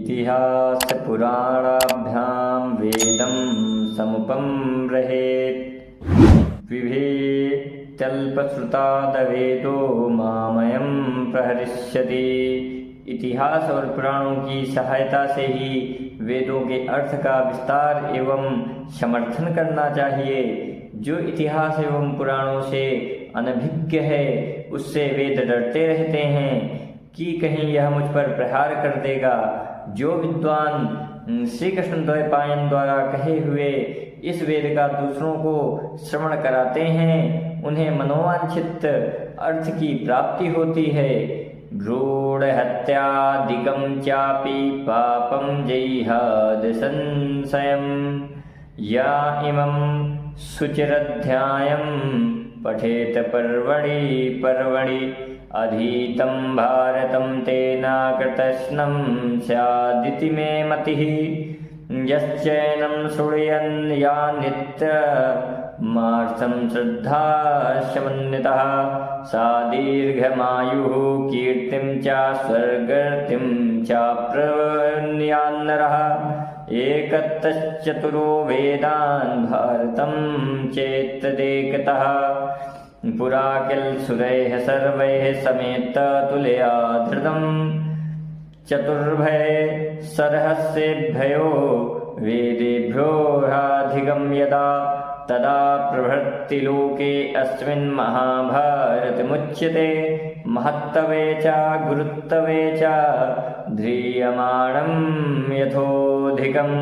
इतिहासपुराणाभ्यां वेदं समुपं रहेत् विभेत्यल्पश्रुतादवेदो मामयं प्रहरिष्यति। इतिहास और पुराणों की सहायता से ही वेदों के अर्थ का विस्तार एवं समर्थन करना चाहिए। जो इतिहास एवं पुराणों से अनभिज्ञ है उससे वेद डरते रहते हैं कि कहीं यह मुझ पर प्रहार कर देगा। जो विद्वान श्री कृष्ण द्वैपायन द्वारा कहे हुए इस वेद का दूसरों को श्रवण कराते हैं उन्हें मनोवांछित अर्थ की प्राप्ति होती है। भ्रूण हत्यादिकं चापि पापं जैहाद संशयं या इमं शुचिरध्यायं पठेत पर्वणि अधीतं भारतं तेना कृतस्नं स्यादिति मे मतिः। यश्चैनं शृण्वन् या नित्यमार्थं श्रद्धाशमन्वितः सा दीर्घमायुः कीर्तिं च स्वर्गतिं च प्रवृण्यान्नरः। एकतश्चतुरो वेदान् भारतं चेत्तदेकतः पुरा किल सुरैः सर्वैः समेत तुलया धृतम्। चतुर्भय सरहस्येभ्यो वेदेभ्योऽधिकं यदा तदा प्रभृति लोके अस्मिन् महाभारतमुच्यते। महत्तवे च गुरुत्तवे च ध्रियमाणं यथोधिकम्।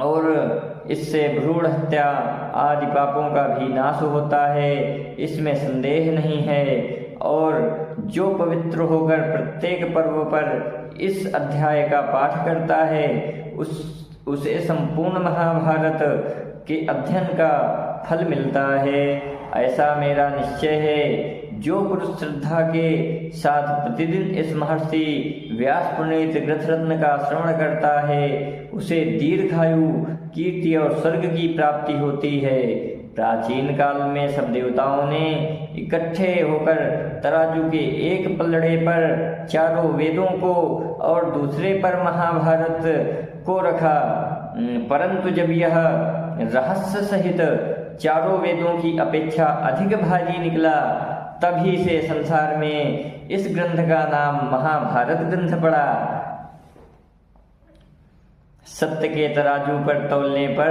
और इससे भ्रूण हत्या आदि पापों का भी नाश होता है, इसमें संदेह नहीं है। और जो पवित्र होकर प्रत्येक पर्व पर इस अध्याय का पाठ करता है उसे संपूर्ण महाभारत के अध्ययन का फल मिलता है। ऐसा मेरा निश्चय है। जो पुरुष श्रद्धा के साथ प्रतिदिन इस महर्षि व्यास प्रणीत ग्रंथरत्न का श्रवण करता है उसे दीर्घायु कीर्ति और स्वर्ग की प्राप्ति होती है। प्राचीन काल में सब देवताओं ने इकट्ठे होकर तराजू के एक पल्लड़े पर चारों वेदों को और दूसरे पर महाभारत को रखा, परंतु जब यह रहस्य सहित चारों वेदों की अपेक्षा अधिक भारी निकला तभी से संसार में इस ग्रंथ का नाम महाभारत ग्रंथ पड़ा। सत्य के तराजू पर तौलने पर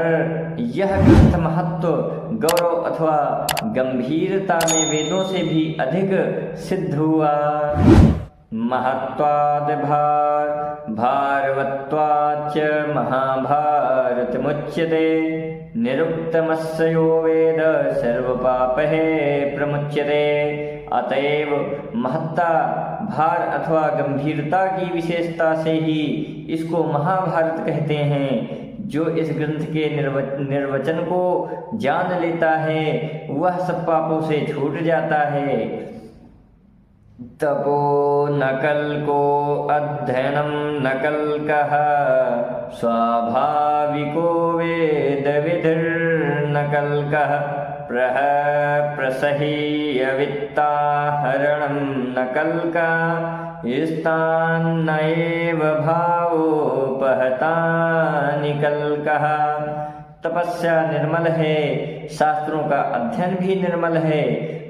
यह ग्रंथ महत्व, गौरव अथवा गंभीरता में वेदों से भी अधिक सिद्ध हुआ। महत्वाद भारवत्वाच्च महाभारतमुच्यते। निरुक्तमस्य यो वेद सर्वपापैः प्रमुच्यते। अतएव महत्ता, भार अथवा गंभीरता की विशेषता से ही इसको महाभारत कहते हैं। जो इस ग्रंथ के निर्वचन को जान लेता है वह सब पापों से छूट जाता है। तपो नकल को अध्ययनम नकल कह स्वाभाविको वेद विधिर नकल कह प्रसह्यवित्ताहरणं नकल का स्थान्नएव भावोपहता निकल कहा। तपस्या निर्मल है, शास्त्रों का अध्ययन भी निर्मल है,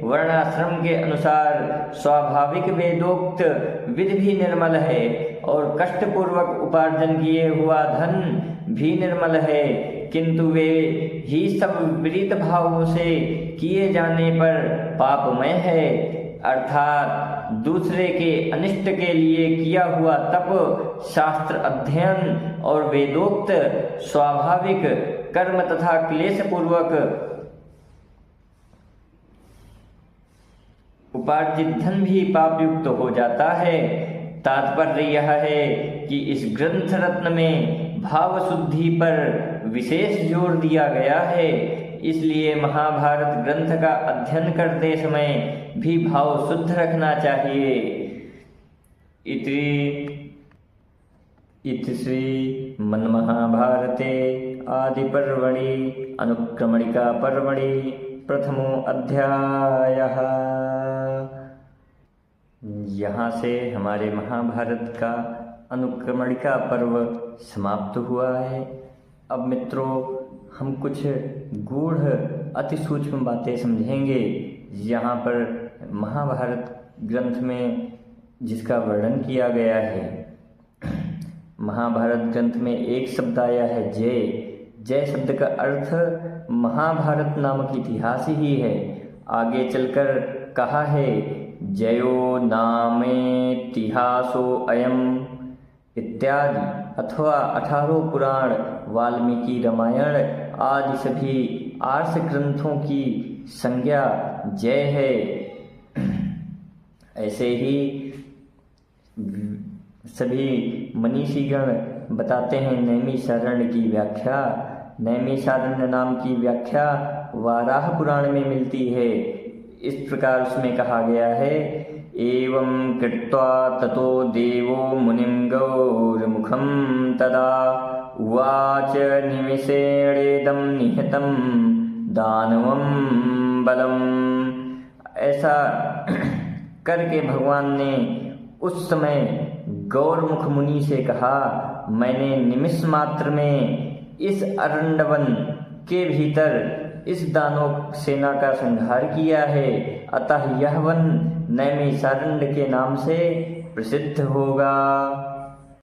वर्णाश्रम के अनुसार स्वाभाविक वेदोक्त विधि भी निर्मल है और कष्टपूर्वक उपार्जन किए हुआ धन भी निर्मल है, किंतु वे ही सब विपरीत भावों से किए जाने पर पापमय है। अर्थात दूसरे के अनिष्ट के लिए किया हुआ तप, शास्त्र अध्ययन और वेदोक्त स्वाभाविक कर्म तथा क्लेश पूर्वक उपार्जित धन भी पापयुक्त हो जाता है। तात्पर्य यह है कि इस ग्रंथ रत्न में भाव शुद्धि पर विशेष जोर दिया गया है, इसलिए महाभारत ग्रंथ का अध्ययन करते समय भी भाव शुद्ध रखना चाहिए। इति श्री मन्महाभारते आदिपर्वणि अनुक्रमणिका पर्वणि प्रथमो अध्यायः। यहाँ से हमारे महाभारत का अनुक्रमणिका पर्व समाप्त हुआ है। अब मित्रों, हम कुछ गूढ़ अति सूक्ष्म बातें समझेंगे यहाँ पर महाभारत ग्रंथ में जिसका वर्णन किया गया है। महाभारत ग्रंथ में एक शब्द आया है जय। जय शब्द का अर्थ महाभारत नामक इतिहास ही है। आगे चलकर कहा है जयो नामेतिहासो अयम इत्यादि, अथवा 18 पुराण, वाल्मीकि रामायण आदि सभी आर्ष ग्रंथों की संज्ञा जय है। ऐसे ही सभी मनीषीगण बताते हैं नैमिषारण्य की व्याख्या। नैमिषारण्य नाम की व्याख्या वाराह पुराण में मिलती है। इस प्रकार उसमें कहा गया है एवं कृत्वा ततो देवो मुनिं गौरमुखं तदा उवाच निमिषेणेदं निहतं दानवं बलम्। ऐसा करके भगवान ने उस समय गौरमुख मुनि से कहा, मैंने निमिष मात्र में इस अरण्यवन के भीतर इस दानव सेना का संहार किया है, अतः यह वन नैमिषारण्य के नाम से प्रसिद्ध होगा।